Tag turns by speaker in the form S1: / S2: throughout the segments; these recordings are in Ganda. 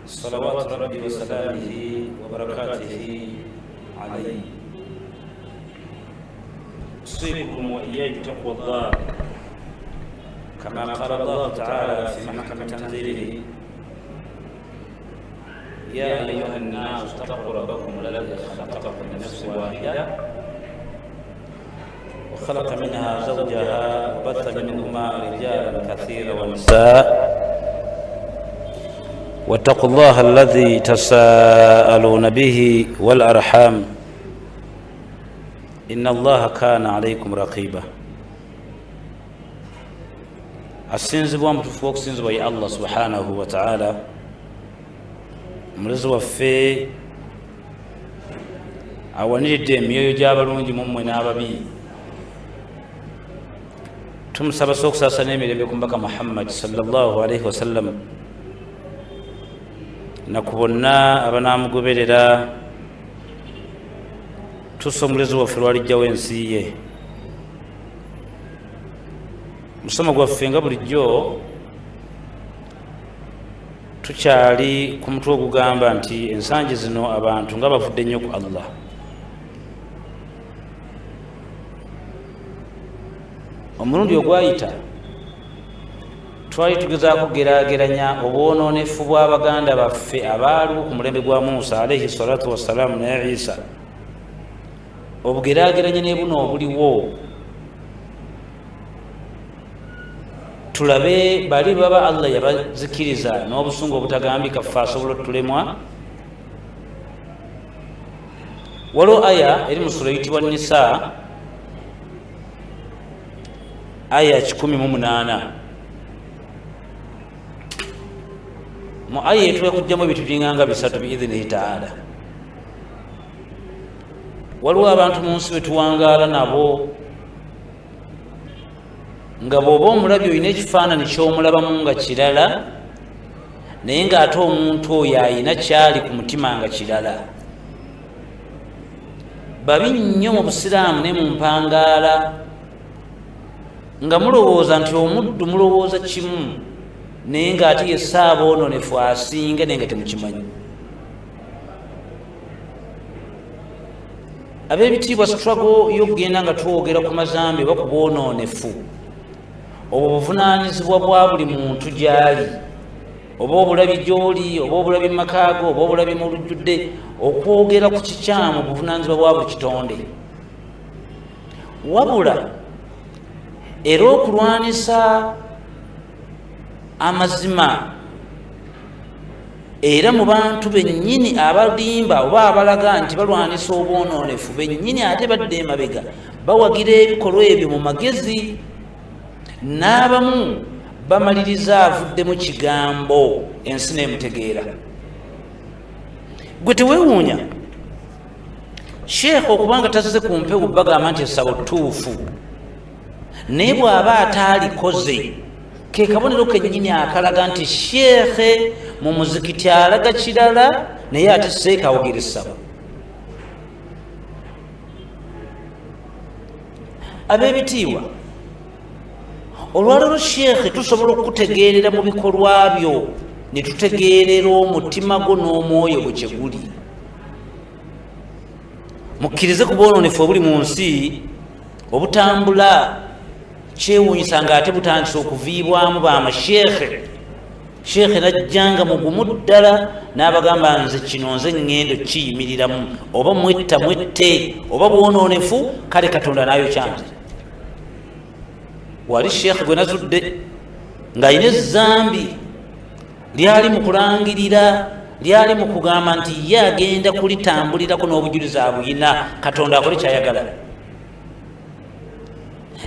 S1: صلوات ربي وسلامه وبركاته عليه. أوصيكم وإياي بتقوى الله كما قال الله تعالى في محكم تنزيله: يا أيها الناس اتقوا ربكم الذي خلقكم من نفس واحدة وخلق منها زوجها وبث منهما رجالا كثيرا ونساء واتقوا الله الذي تساءلون به والأرحام إن الله كان عليكم رقيبا. asinzibwa mutufu okusinzibwa ye Allah subhanahu wa ta'ala, omulezi waffe awaniridde emyoyo gy'abalungi mu mmwe n'ababi. Tumusaba okusaasana emirembe ku mbaka Muhammad sallallahu alaihi wasallam na ku bonna abanaamugoberera tussa omulezi waffe lwalijjawo ensi ye. Musomo gwaffe nga bulijjo tukyali ku mutwe ogugamba nti ensangi zino abantu nga bavudde nnyo ku Allah. Omulundi ogwayita twali tugezaako geraageranya obwonoonefu bw'abaganda baffe abaaliwo ku mulembe gwa Musa alaihi salatu wassalaamu ne Isa, obugeraageranye ne buno obuliwo, tulabe bali baba Allah yabazikiriza n'obusungu obutagambika ffe asobola otulemwa. Waliwo aya eri mu sura eyitibwa Nisa, aya 18. mu aya etula kujjamu ebintu binganga bisatu biidhinihi taala. Waliwo abantu mu nsi betuwangaala nabo nga bw'oba omulabye olina ekifaananyi ky'omulabamu nga kirala, naye ng'ate omuntu oyo ayina kyali ku mutima nga kirala. Babi nnyo mu Busiraamu ne mu mpangaala nga mulowooza nti omuddu mulowooza kimu, naye ng'ate ye saaboononefu asinga naye nga temukimanyi. Ab'ebitiibwa struggle y'okugenda nga twogera ku mazambi oba ku bwonoonefu, obwo buvunaanyizibwa bwa buli muntu gy'ali, oba obulabi gy'oli, oba obulabi mu makaago, oba obulabi mu lujjudde. Okwogera ku kikyamu buvunaanyizibwa bwa buli kitonde, wabula era okulwanisa amazima era mu bantu bennyini abalimba oba abalaga nti balwanisa obwonoonefu bennyini ate badde emabega bawagira ebikolwa ebyo mu magezi, n'abamu bamaliriza avuddemu kigambo ensi n'emutegeera. Gwe teweewuunya sheekh okubanga tazze ku mpewo bagamba nti essabo ttuufu, naye bw'aba ataalikoze ke kabonero kennyini akalaga nti sheekhe mu muzikiti alaga kirala, naye ate seeka awogera essabo. Ab'ebitiibwa, olwaleero sheekhe tusobola okutegeerera mu bikolwa byo ne tutegeerera omutima gwo n'omwoyo bwe kye guli. Mukkirize ku bwonoonefu obuli mu nsi obutambula kyewuunyisa ng'ate butandise okuviibwamu bamasheekhe. Sheekhe najjanga mugumu ddala n'abagamba nze kino nze ŋŋendo kiyimiriramu, oba mwetta mwette, oba bwonoonefu, kale Katonda n'ayokyanze. Wali sheekhe gwe nazudde ng'alina ezzambi lyali mu kulangirira, lyali mu kugamba nti ye agenda kulitambulirako n'obujulizi abuyina, Katonda akole kyayagala.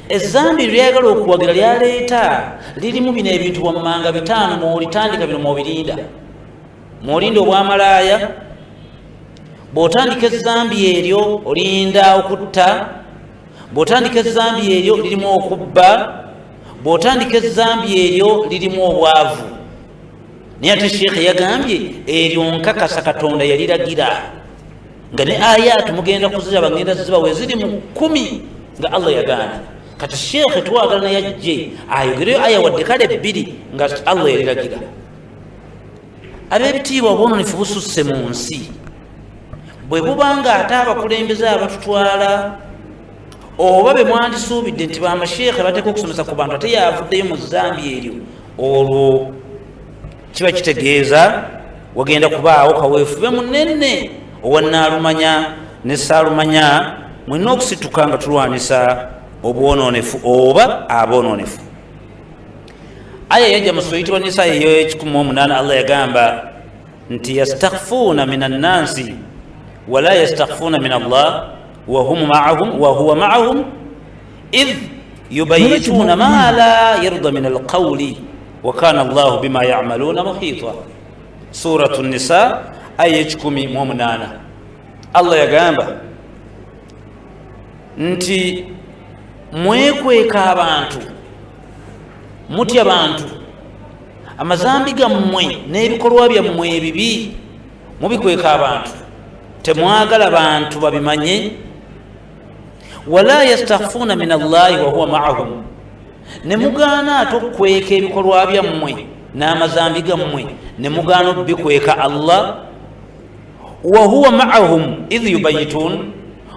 S1: Ezzambi lyayagala okuwagira lyaleeta lirimu bino ebintu wammanga 5 mwolitandika bino mwobirinda. Mwolinda obwamalaaya, bw'otandika ezzambi eryo olinda okutta, bw'otandika ezzambi eryo lirimu okubba, bw'otandika ezzambi eryo lirimu obwavu. Naye ate sheekhe yagambye eryo nkakasa Katonda yaliragira, nga ne ayati mugenda kuziraba ngenda ziba we ziri mu 10 nga Allah yagaana. Kati sheekhe twagala naye ajje ayogereyo aya wadde kale 2 nga Allah yaliragira. ab'ebitiibwa obwononefu bususse mu nsi bwe bubanga ate abakulembeze abatutwala oba be mwandisuubidde nti bamasheekhe bateeka okusomesa ku bantu ate yavuddeyo mu zambi eryo, olwo kiba kitegeeza wagenda kubaawo kaweefube munene owannaalumanya ne saalumanya mulina okusituka nga tulwanisa obwononefu oba aboononefu. aya yajja mu sura eyitibwa Nisaa eyo 18 Allah yagamba nti yastakhfuuna min annansi wala yastakhfuuna min Allah wahuwa maahum idh yubayituuna ma la yarda min alqawli wa kana Allahu bima ya'maluna muhita. Suratu Nisaa aya 18 Allah yagamba nti mwekweka abantu, mutya bantu, amazambi gammwe n'ebikolwa byammwe ebibi mubikweka abantu, temwagala bantu babimanye. wala yastakhfuuna min Allahi wahuwa maahum, ne mugaana ate okukweka ebikolwa byammwe n'amazambi gammwe ne mugaana okubikweka Allah. wahuwa maahum idh yubayituun,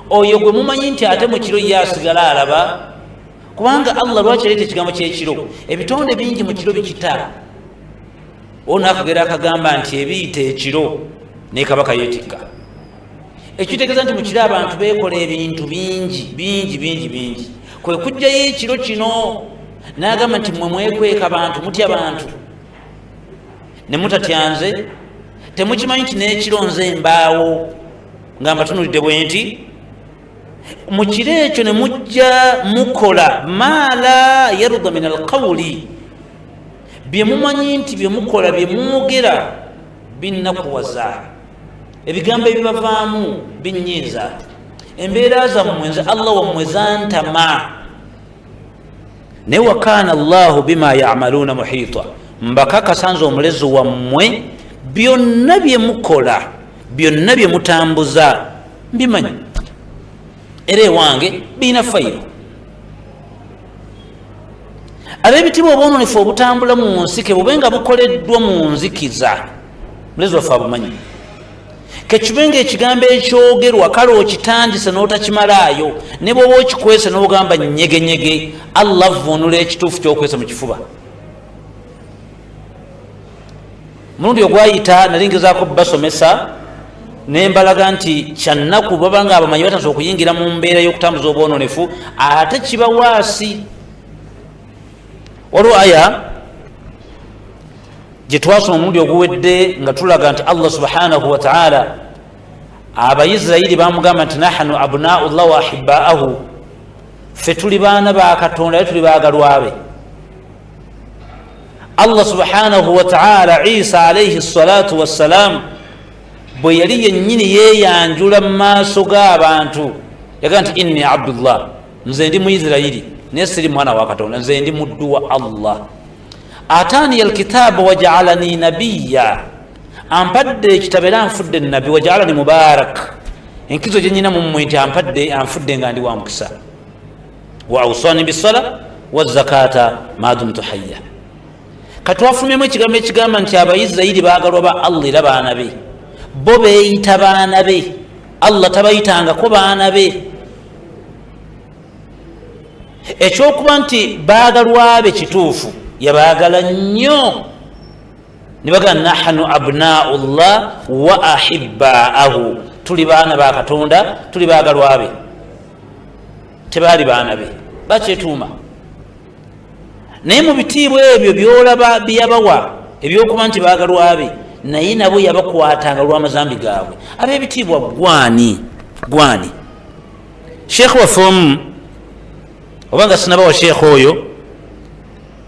S1: oyo gwe mumanyi nti ate mu kiro yasigala alaba. Kubanga Allah lwaki aleeta ekigambo ky'ekiro, ebitonde bingi mu kiro bikita. Ono akagera akagamba nti ebiyita ekiro naye kabaka yeetikka. Ekitegeeza nti mu kiro abantu beekola ebintu bingi. Kwe kujjayo ekiro kino n'agamba nti mmwe mwekweka bantu, mutya bantu ne mutatyanze, temukimanyi nti n'ekiro nze mbaawo nga mbatunulidde bwe nti mu kiro ekyo ne mujja mukola ma la yarda min alqawli, bye mumanyi nti bye mukola bye mwogera binnakuwaza, ebigambo ebibavaamu binnyiza, embeera zammwe nze Allah wammwe zantama. naye wa kana Allahu bima ya'maluna muhita, mbakakasa nze omulezi wammwe byonna bye mukola, byonna bye mutambuza mbimanyi, era ewange biina fayiro. Ab'ebitiibwa obwononefu obutambula mu nsi ke bube nga bukoleddwa mu nzikiza, mulezi waffe abumanyi, kekibenga ekigambo ekyogerwa kale okitandise n'otakimalaayo, ne bw'oba okikwese n'ogamba nyegenyege, Allah avvuunula ekituufu ky'okwesa mu kifuba. Mulundi ogwayita nali ngezaako basomesa nembalaga nti kyannaku babanga abamanyi batansobola okuyingira mu mbeera y'okutambuza obwononefu, ate kibawaasi. Waliwo aya gye twasoma omulundi oguwedde nga tulaga nti Allah subhanahu wa ta'ala Abayisirayiri bamugamba nti nahnu abna'u Allah wa ahibba'ahu, ffe tuli baana ba Katonda era tuli baagalwa be. Allah subhanahu wa ta'ala Isa alayhi salatu wassalam bwe yali yennyini yeeyanjula mu maaso g'abantu yaga nti inni abdullah, nze ndi Muyisirayiri naye siri mwana wa Katonda, nze ndi muddu wa Allah. Atani alkitaba waja'alani nabiyya, ampadde ekitabo era anfudde nabbi. Waja'alani mubarak, enkizo gye nnyina mu mmwe nti anfudde nga ndi wa mukisa. Wa awsani bisala wazakata ma dumtu hayya. Katwafulumyemu ekigambo ekigamba nti Abayisirayiri baagalwa ba Allah era baana be, bo beeyita baana be, Allah tabayitangako baana be. Ekyokuba nti baagalwa be kituufu, yabaagala nnyo ne bagamba nahnu abna'u Allah wa ahibba'ahu, tuli baana ba Katonda tuli baagalwa be. Tebaali baana be, bakyetuuma. Naye mu bitiibwa ebyo byolaba byabawa ebyokuba nti baagalwa be, naye nabo yabakwatanga lw'amazambi gaabwe. Ab'ebitiibwa gwani sheekh waffe omu, obanga sinaba wa sheekh oyo,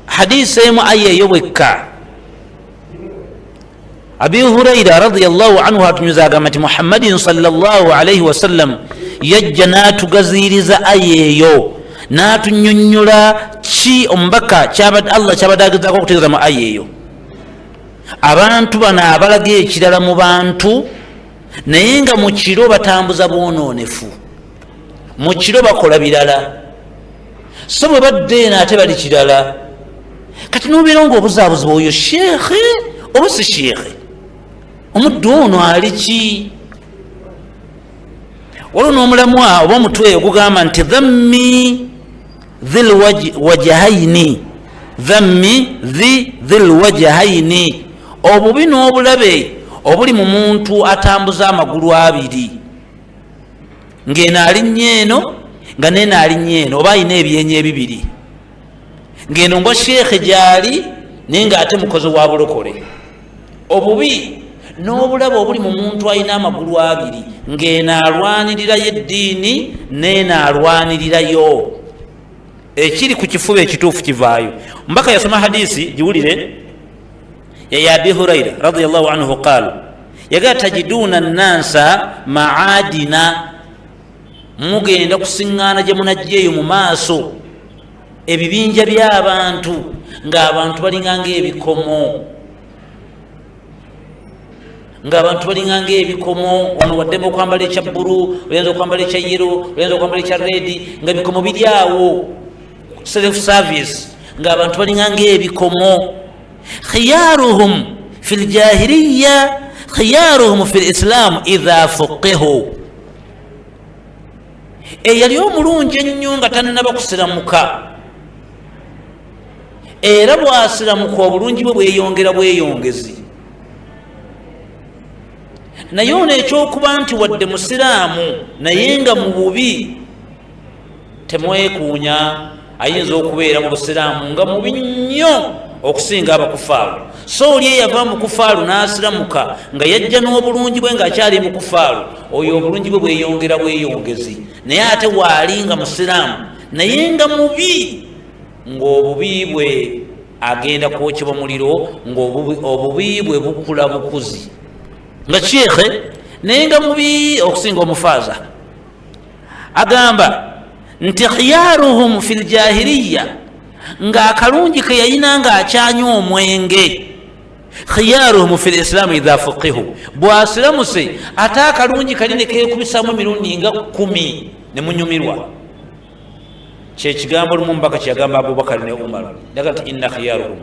S1: hadisi emu aya eyo bwekka, Abi Hurayra radiyallahu anhu atunyuza agamba nti Muhammadin sallallahu alayhi wasallam yajja n'atugaziiriza aya eyo, n'atunyonnyola ki omubaka Allah kyabadde agezaako okutegeeza mu aya eyo. Abantu bano abalaga ekirala mu bantu, naye nga mu kiro batambuza bwonoonefu, mu kiro bakola birala, so bwe badde eno ate bali kirala. Kati n'obeera ng'obuzaabuzibwa oyo sheekhe oba si sheekhe, omuddu ono aliki waliwo n'omulamwa oba omutwe ogugamba nti dhammi dhil wajahaini dhammi dhil wajahaini obubi n'obulabe obuli mu muntu atambuza amagulu abiri ng'eno alinnya eno nga neno alinnya eno oba alina ebyenya ebibiri ng'eno mbwa sheekhe gyali naye ng'ate mukozi wa bulokole obubi n'obulabe obuli mu muntu alina amagulu abiri ng'eno alwanirirayo eddiini neno alwanirirayo ekiri ku kifuba ekituufu kivaayo mbaka yasoma hadisi giwulire ya Abi Huraira radiyallahu anhu qala yaga tajiduna nnansa maadina mugenda kusiŋŋaana gye munajjeeyo mu maaso ebibinja by'abantu ng'abantu balinganga ebikomo ono waddemu okwambala ekya bbulu oyinza okwambala ekya yero oyinza okwambala ekya redi nga bikomo biri awo self service ng'abantu balinganga ebikomo khiyaruhum fi ljahiliya khiyaruhum fi lislamu idha fuqihu eyali omulungi ennyo nga tannaba kusiramuka era bwasiramuka obulungi bwe bweyongera bweyongezi naye ono ekyokuba nti wadde musiraamu naye nga mu bubi temwekuunya ayinza okubeera mu busiraamu nga mubi nnyo okusinga abakufaalu so oli eyava mu kufaalu n'asiramuka nga yajja n'obulungi bwe ng'akyali mu kufaalu oyo obulungi bwe bweyongera bweyongezi naye ate waali nga musiraamu naye nga mubi ng'obubi bwe agenda kwokebwa muliro ng'obubi bwe bukula bukuzi nga sheekhe naye nga mubi okusinga omufaaza agamba nti khiyaruhum fi ljahiliya ng'akalungi ke yayina ng'akyanywa omwenge khiyaruhum fi lislaamu idha fuqihu bwasiramuse ate akalungi kali ne keekubisamu emirundi nga 10 ne munyumirwa kyekigambo lumu mbaka kyeyagamba Abubakar ne Umar daga nti inna khiyaruhum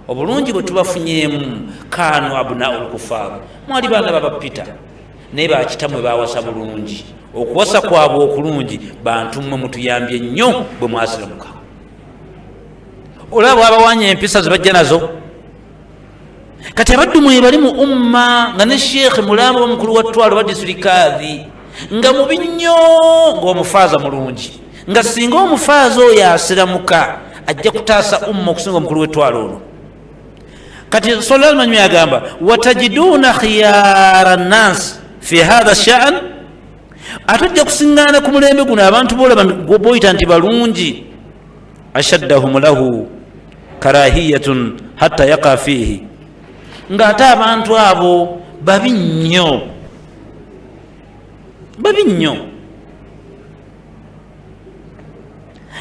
S1: obulungi bwe tubafunyemu kanu abnaul kufar mwali baana babapita naye bakitamwe bawasa bulungi okuwasa kwabwe okulungi bantu mmwe mutuyambye nnyo bwe mwasiramuka olaba abawanya empisa zebajja nazo kati abaddu mwe bali mu umma nga ne sheekhe mulamba omukulu wa ttwalo ba disirikaazi nga mubi nnyo ng'omufaaza mulungi nga singa omufaaza oyo asiramuka ajja kutaasa umma okusinga omukulu w'ettwalo ono kati Sallallahu Alaihi Wasallam yagamba watajiduna khiyara nnansi fi hadha shaan atujja kusiŋŋaana ku mulembe guno abantu boolaba boyita nti balungi ashaddahum lahu karahiyatun hatta yaqa fihi ng'ate abantu abo babi nnyo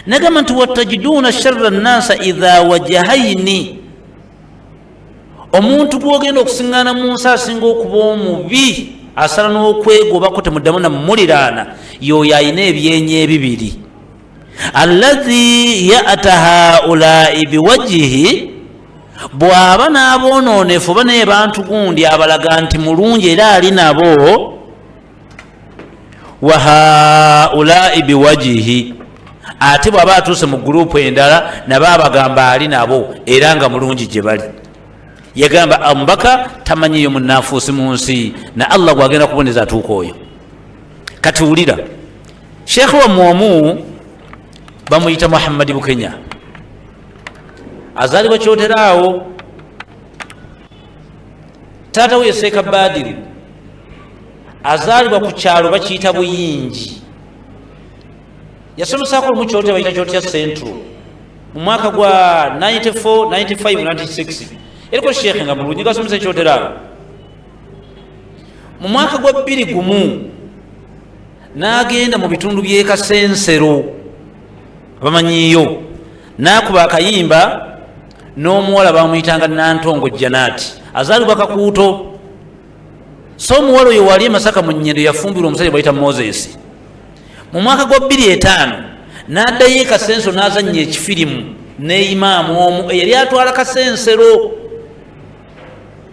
S1: nagamba nti watajiduna sharra nnasa idha wajahaini omuntu gwogenda okusiŋŋaana mu nsi asinga okuba omubi asala n'okwegobako temuddamu namuliraana yoyo ayina ebyenya ebibiri alladhi ya'ta haulai biwajhihi bw'aba n'abonoonefu oba naye bantu gundi abalaga nti mulungi era ali nabo wa haulai biwajhihi ate bw'aba atuuse mu gurupu endala nabo abagamba ali nabo era nga mulungi gye bali yagamba ambaka tamanyiyo munafuusi mu nsi na Allah gwagenda kuboneza atuuka oyo kati wulira sheekhe wammwe omu bamuyita Muhammad Bukenya azaalibwa kyoteraawo taata we Seeka Badiri azaalibwa ku kyalo bakiyita Buyingi yasomesaako lumu kyotera bayita kyotya Central mu mwaka gwa 94, 95, 96 eriko sheekhe nga mulungi gasomesa ekyoteraawo mu mwaka gwa 2001 n'agenda mu bitundu by'e Kasensero abamanyiyo n'akuba akayimba n'omuwala bamuyitanga Nantongo Janaati azaalibwa Kakuuto so omuwala oyo wali e Masaka mu Nnyendo yafumbirwa omusajja bayita Moses mu mwaka gwa 2005 n'addayo e Kasensero n'azannya ekifirimu ne imaamu omu eyali atwala Kasensero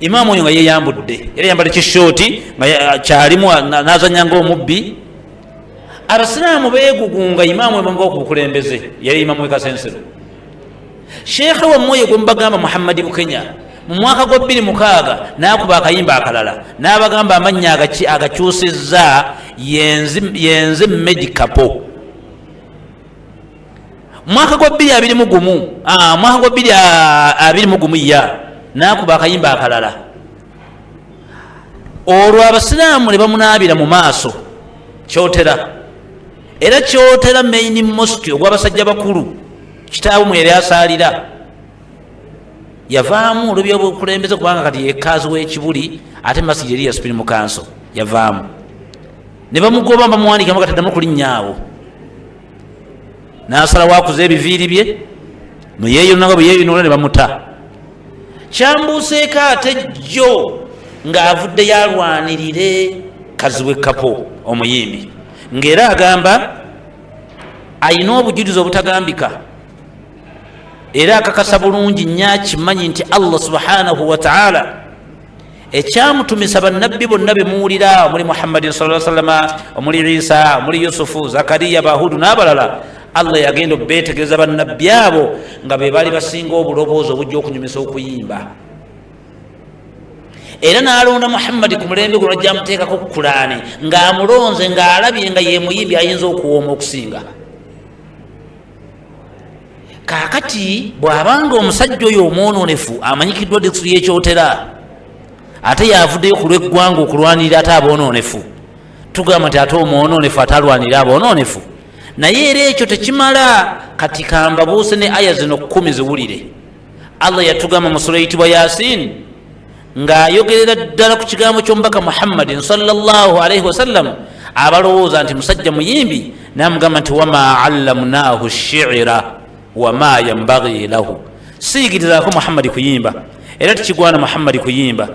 S1: imaamu oyo nga yeyambudde era yambadde kishooti nga kyalimu nazanya ngaomubbi. Abasiraamu beegugunga imaamu ebangawo ku bukulembeze yali imaamu wekasensero. Sheekhe wammoye gwe mubagamba Muhammadi Bukenya mu mwaka gwa 2006 nakuba akayimba akalala n'abagamba amannya agakyusizza yenze Medicapo. Mwaka gwa 2021 mwaka gwa 2021 ya nakuba akayimba akalala. Olwo abasiraamu ne bamunaabira mu maaso kyotera, era kyotera main mosque ogw'abasajja bakulu kitaawe mwe yali asaalira yavaamu olubya obukulembeze kubanga kati yekaazi w'ekibuli ate masigi yali ya Supreme Council yavaamu. Ne bamugoba bamuwandiika mukataddamu kulinnyawo n'asala waakuza ebiviiri bye muyeeyonanga bwe yeeyonoola ne bamuta. Kyambuuseeko ate jjo ng'avudde yalwanirire Kaziwe Kapo omuyimbi ng'era agamba ayina obujulizi obutagambika era akakasa bulungi nnyo akimanyi nti Allah subhanahu wa ta'ala ekyamutumisa bannabbi bonna be muwulira omuli Muhammadin sallallahu alaihi wasallam, omuli Isa, omuli Yusufu, Zakariya, Bahudu n'abalala, Allah yagenda beetegereza bannabbi abo nga be bali basinga obuloboozi obujja okunyumisa okuyimba. Era n'alonda Muhammadi ku mulembe guno ajja amuteekako ku Kulaani ng'amulonze ng'alabye nga ye muyimbi ayinza okuwooma okusinga. Kaakati bw'abanga omusajja oyo omwononefu amanyikiddwa dikisuli y'ekyotera ate yavuddeyo ku lw'eggwanga okulwanirira ate aboononefu, tugamba nti ate omwononefu ate alwanirira aboononefu. Naye era ekyo tekimala, kati kambabuuse ne aya zino 10 ziwulire. Allah yatugamba mu sura eyitibwa Yasin ng'ayogerera ddala ku kigambo ky'omubaka Muhammadin sallallahu alaihi wasallam abalowooza nti musajja muyimbi, n'amugamba nti wama allamnahu shi'ira wama yambaghi lahu, siyigirizaako Muhammadi kuyimba era tikigwana Muhammadi kuyimba.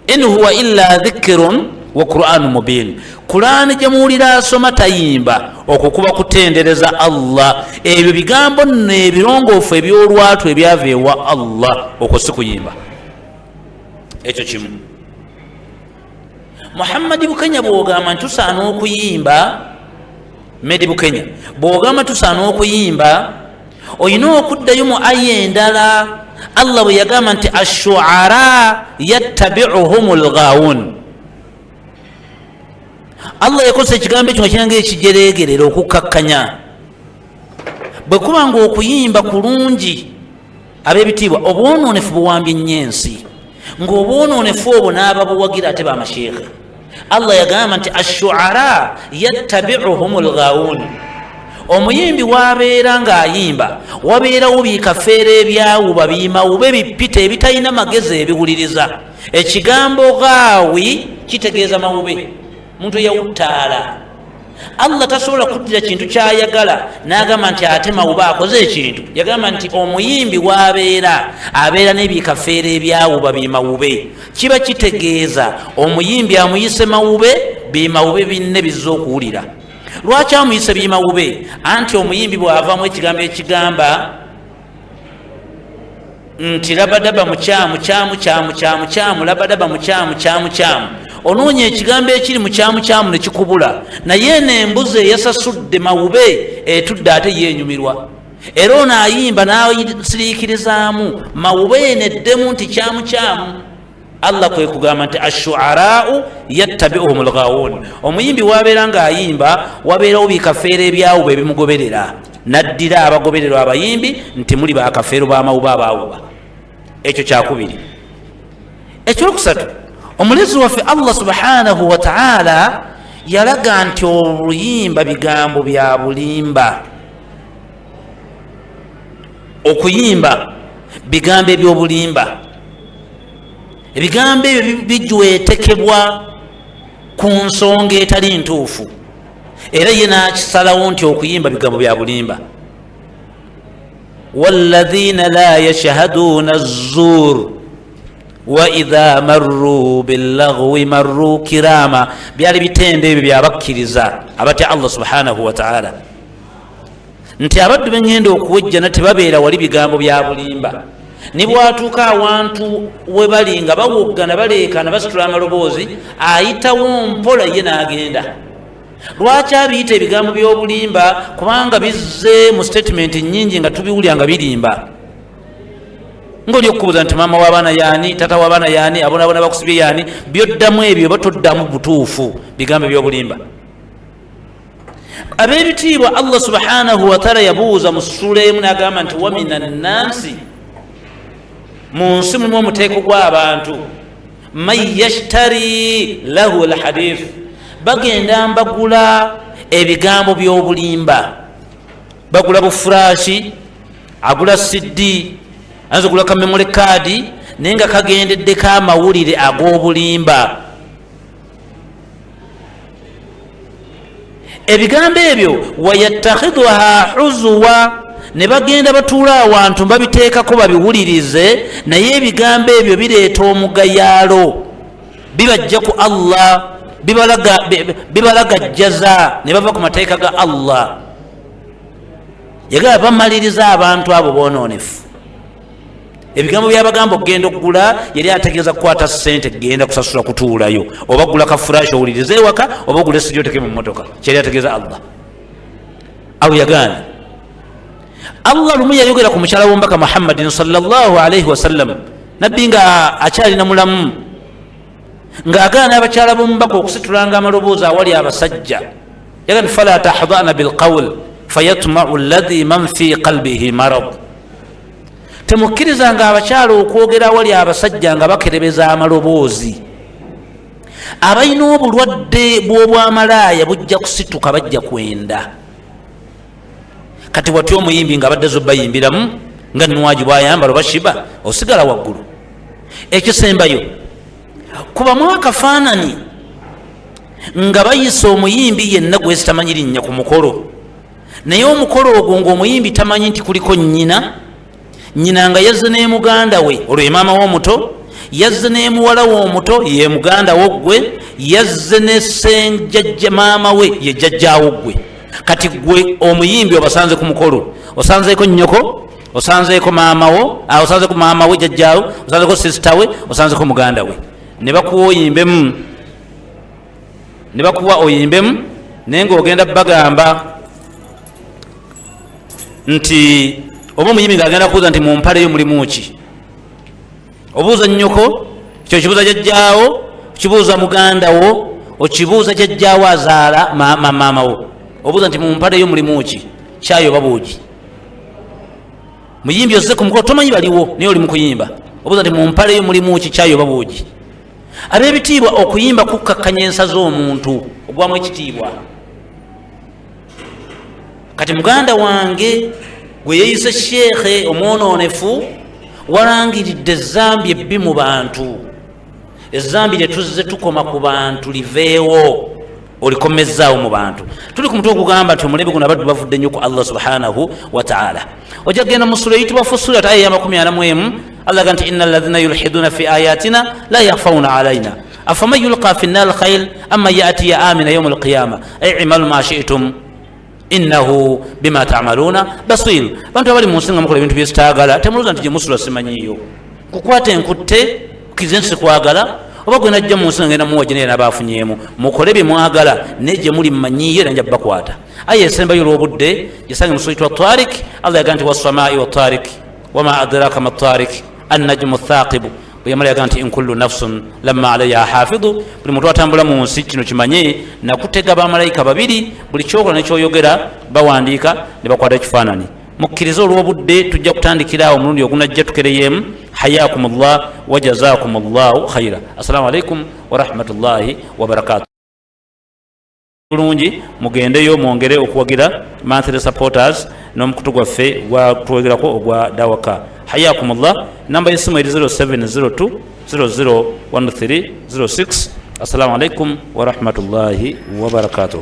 S1: In huwa illa dhikirun wa Qur'anun mubin, Qur'ani gyemuwulira asoma tayimba, okwo kuba kutendereza Allah. Ebyo bigambo nno ebirongoofu ebyolwatu ebyava ewa Allah, okwo si kuyimba. Ekyo kimu. Muhammadi Bukenya bw'ogamba nti tusaana okuyimba, Medi Bukenya bw'ogamba tusaana okuyimba, oyina okuddayo mu aya endala Allah bwe yagamba nti ash-shu'ara yattabi'uhumul ghaawun. Allah yakozesa ekigambo ekyo nga kiranga ekijereegerera okukkakkanya. Bwe kuba nga okuyimba kulungi ab'ebitiibwa, obwonoonefu buwambye nnyo ensi, ng'obwonoonefu obwo n'aba buwagira ate b'amasheekhe. Allah yagamba nti ash-shu'ara yattabi'uhumul ghaawun. Omuyimbi wabeera ng'ayimba wabeerawo bikafeera ebyawuba bimawube bipita ebitalina magezi ebiwuliriza. Ekigambo gaawi kitegeeza mawube, muntu eyawuttaala. Allah tasobola kuddira kintu kyayagala n'agamba nti ate mawube akoze ekintu. Yagamba nti omuyimbi wabeera abeera n'ebikafeera ebyawuba bimawube, kiba kitegeeza omuyimbi amuyise mawube, bimawube binne bizza okuwulira. Lwaki amuyise bimawube? Anti omuyimbi bw'avaamu ekigambo ekigamba nti labadaba mukyamu kyamu kyamu kyamu kyamu labadaba mukyamu kyamu kyamu, onoonya ekigambo ekiri mu kyamu kyamu ne kikubula, naye n'embuzi eyasasudde mawube etudde ate yeenyumirwa. Era ono ayimba n'asiriikirizaamu mawube neddemu nti kyamu kyamu. Allah kwe kugamba nti ash-shu'ara'u yattabi'uhumul ghaawun. Omuyimbi wabeera ng'ayimba wabeerawo bikafeera ebyawuba ebimugoberera, naddira abagobererwa abayimbi nti muli bakafeero b'amawuba abaawuba. Ekyo kyakubiri. Ekyokusatu, omulezi waffe Allah subhanahu wa ta'ala yalaga nti oluyimba bigambo bya bulimba. Okuyimba bigambo eby'obulimba. Ebigambo ebyo bijwetekebwa ku nsonga etali ntuufu, era ye n'akisalawo nti okuyimba bigambo bya bulimba. walladhina la yashhaduna az-zur wa idha marru billaghwi marru kirama, byali bitende ebyo byabakkiriza abatya Allah subhanahu wa ta'ala nti abaddu bengenda okuwejjana tebabeera wali bigambo bya bulimba. nibwatuuka awantu webali nga bawoggana baleekana basitula amaloboozi ayitawo mpola ye n'agenda. Lwaki abiyita ebigambo by'obulimba? Kubanga bizze mu statement nnyingi nga tubiwulya nga birimba. Ng'oli okubuuza nti maama w'abaana yaani, tata w'abaana yaani, abonaabona bakusibye yaani, byoddamu ebyo batoddamu butuufu bigambo by'obulimba. Ab'ebitiibwa Allah subhanahu wa ta'ala yabuuza mu ssula emu n'agamba nti wa mina nnansi, mu nsi mulimu omuteeko gw'abantu, man yashtari lahu alhadith, bagenda mbagula ebigambo by'obulimba. Bagula bufurashi, agula CD, ayinza okugula ka memory card naye nga kagendeddeko amawulire ag'obulimba. Ebigambo ebyo wayattakhidhuha huzuwa, ne bagenda batuula awantu babiteekako babiwulirize, naye ebigambo ebyo bireeta omugayaalo, bibajja ku Allah, bibalagajjaza ne bava ku mateeka ga Allah. Yagala bamaliriza abantu abo bononefu. Ebigambo byabagamba okugenda okugula, yali ategeeza kukwata ssente genda kusasula kutuulayo, oba gula ka furashi owulirize ewaka, oba ogula esijja oteke mu mmotoka. Kyali ategeeza Allah. Awo yagaana. Allah lumu yayogera ku mukyala w'omubaka Muhammadin sallallahu alaihi wasallam, nabbi nga akyalina mulamu, ng'agaana abakyala b'omubaka okusitulanga amaloboozi awali abasajja. Yaga nti fala tahdana bilqawl fayatma'u alladhi man fi qalbihi marad. Temukkirizanga abakyala okwogera awali abasajja nga bakerebeza amaloboozi. Abalina obulwadde bw'obwamalaaya bujja kusituka, bajja kwenda. Kati watya omuyimbi nga abadde zo bayimbiramu nga Nuwaji bw'ayambala bashiba, osigala waggulu. Ekisembayo kubamu akafaanani nga bayisa omuyimbi yenna gwesi tamanyi linnya ku mukolo, naye omukolo ogwo ng'omuyimbi tamanyi nti kuliko nnyina, nnyina nga yazze ne muganda we, olwo ye maama w'omuto, yazze ne muwala w'omuto, ye muganda wo ggwe, yazze ne ssenjajja maama we, ye jjajjaawo ggwe. Kati gwe omuyimbi obasanze ku mukolo, osanzeeko nnyoko, osanzeeko maama wo, osanzeeko maama we jjajjaawo, osanzeeko sisita we, osanzeeko muganda we. Ne bakuwa oyimbemu, ne bakuwa oyimbemu, naye ng'ogenda bagamba nti oba omuyimbi ng'agenda kubuuza nti mu mpale yo mulimu ki? Obuuza nnyoko, kyo kibuuza jjajjaawo, kibuuza muganda wo, okibuuza jjajjaawo azaala maama wo. Obuuza nti mu mpale yo mulimu ki? Kyayi oba buugi. Muyimbi ozze ku mukolo tomanyi baliwo, naye oli mu kuyimba. Obuuza nti mu mpale yo mulimu ki? Kyayi oba buugi. Ab'ebitiibwa okuyimba kukkakkanya ensa z'omuntu, ogwamu ekitiibwa. Kati muganda wange gwe yeeyise sheekhe omwononefu, walangiridde ezambi ebbi mu bantu. Ezambi lye tuzze tukoma ku bantu liveewo, olikomezzaawo mu bantu. Tuli ku mutwe ogugamba nti omulembe guno abaddu bavudde nnyo ku Allah subhanahu wa ta'ala. Ojja kugenda mu sura eyitibwa Fussilat aya ya 41, Allah ga nti inna alladhina yulhiduna fi ayatina la yakhfawna alayna afaman yulqa fi nnar khayr amma ya'tiya amina yawm alqiyama ay i'malu ma shi'tum innahu bima ta'maluna basir. Bantu abali mu nsi nga mukola ebintu byesitaagala, temuluza nti gye musula simanyiiyo. Kukwata enkutte kizensi kwagala, oba gwe najja mu nsi nga ngenda muwa gye n'abaafunyemu, mukole bye mwagala naye gye muli mmanyiiyo era nja bakwata. Aya esembayo olw'obudde gisange mu sura eyitibwa Tariq. Allah yagaa nti wassamaa'i wattariq wama adraka ma ttariq annajmu thaaqibu. Bwe yamala yagaa nti in kullu nafsun lamma alayha hafidhu. Buli muntu atambula mu nsi kino kimanye nakutega bamalayika babiri, buli kyokola nekyoyogera bawandiika ne bakwata ekifaananyi. Mukkirize olw'obudde tujja kutandikira awo omulundi ogunajja tukereyemu. Hayakumullah wa jazakumullahu khaira. Assalamu alaikum wa rahmatullahi wa barakatuh. Bulungi mugendeyo mwongere okuwagira monthly supporters n'omukutu gwaffe gwatuwegerako ogwa dawaka. Hayakumullah. Namba y'essimu eri 0702 001306. Assalamu alaikum wa rahmatullahi wa barakatuh.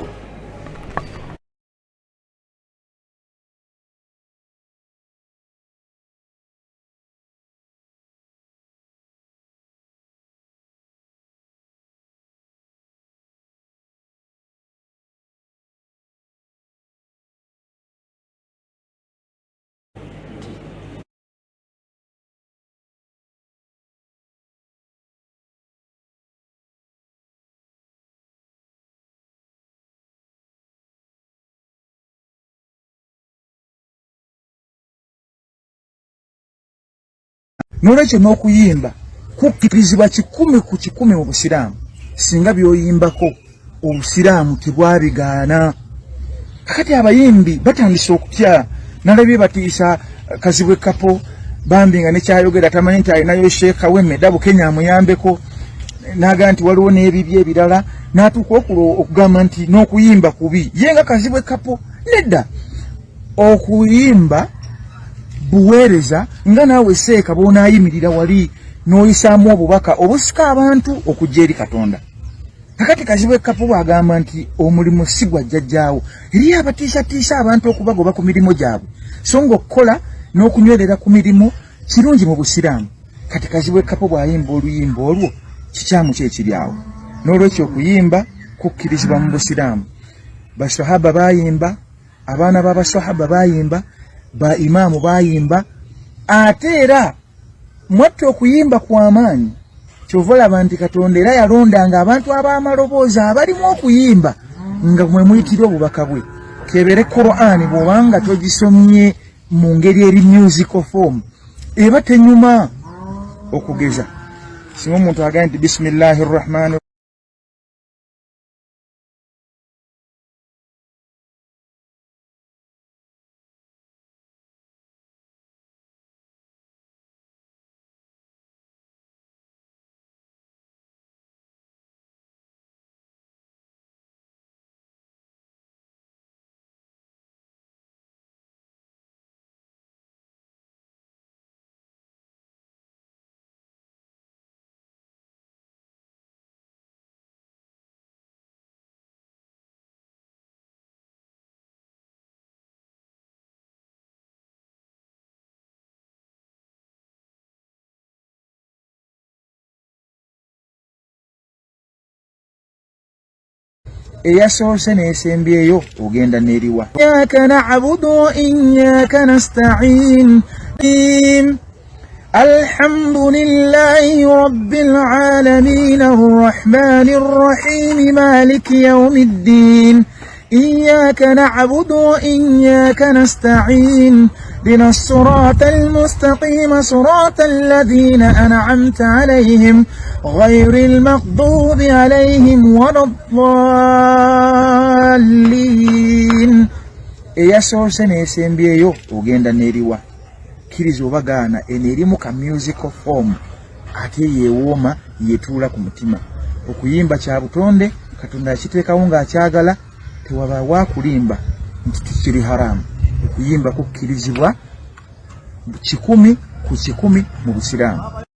S2: Nolwekyo n'okuyimba kukkirizibwa 100 mu Busiraamu singa byoyimbako Obusiraamu tebwabigaana. Kakati abayimbi batandise okutya nalabye batiisa Kazibwe Kapo bambi nga nekyayogera tamanyi nti alinayo Sheikh Wemme Dabo Kenya amuyambeko naga nti waliwo n'ebibye ebirala n'atuuka okugamba nti n'okuyimba kubi ye nga Kazibwe Kapo. Nedda, okuyimba buweereza nga naawe seeka bw'onaayimirira wali n'oyisaamu obubaka obusika abantu okujja eri Katonda. Kakati Kazibwe Kapo bw'agamba nti omulimu si gwa jjajjaawo eri abatiisatiisa abantu okubagoba ku mirimu gyabwe, so ng'okukola n'okunywerera ku mirimu kirungi mu Busiraamu. Kati Kazibwe Kapo bw'ayimba oluyimba olwo kikyamu kyekiri awo. N'olwekyo okuyimba kukkirizibwa mu Busiraamu. Basahaba bayimba, abaana b'abasahaba bayimba, ba imaamu bayimba, ate era mwatte okuyimba kw'amaanyi. Kyova olaba nti Katonda era yalondanga abantu ab'amaloboozi abalimu okuyimba nga mwe muyitira obubaka bwe. Kebere Qur'ani bw'obanga togisomye mu ngeri eri musical form eba tenyuma okugeza. Singa omuntu agambye nti bismillahirrahmanirrahim eyasoose n'esembyeyo ogenda n'eriwa. Iyyaka na'budu wa iyyaka nasta'in. Alhamdulillahi rabbil alamin arrahmanir rahim maliki yawmiddin. Iyyaka na'budu wa iyyaka nasta'in. اهدنا الصراط المستقيم صراط الذين أنعمت عليهم غير المغضوب عليهم ولا الضالين. eyasoose n'esembyeyo ogenda n'eriwa. Kkiriza obagaana enerimu ka musical form ate yeewooma yetuula ku mutima. Okuyimba kya butonde, Katonda akiteekawo ng'akyagala, tewaba waakulimba nti kiri haramu. Okuyimba kukkirizibwa 100 ku 100 mu Busiraamu.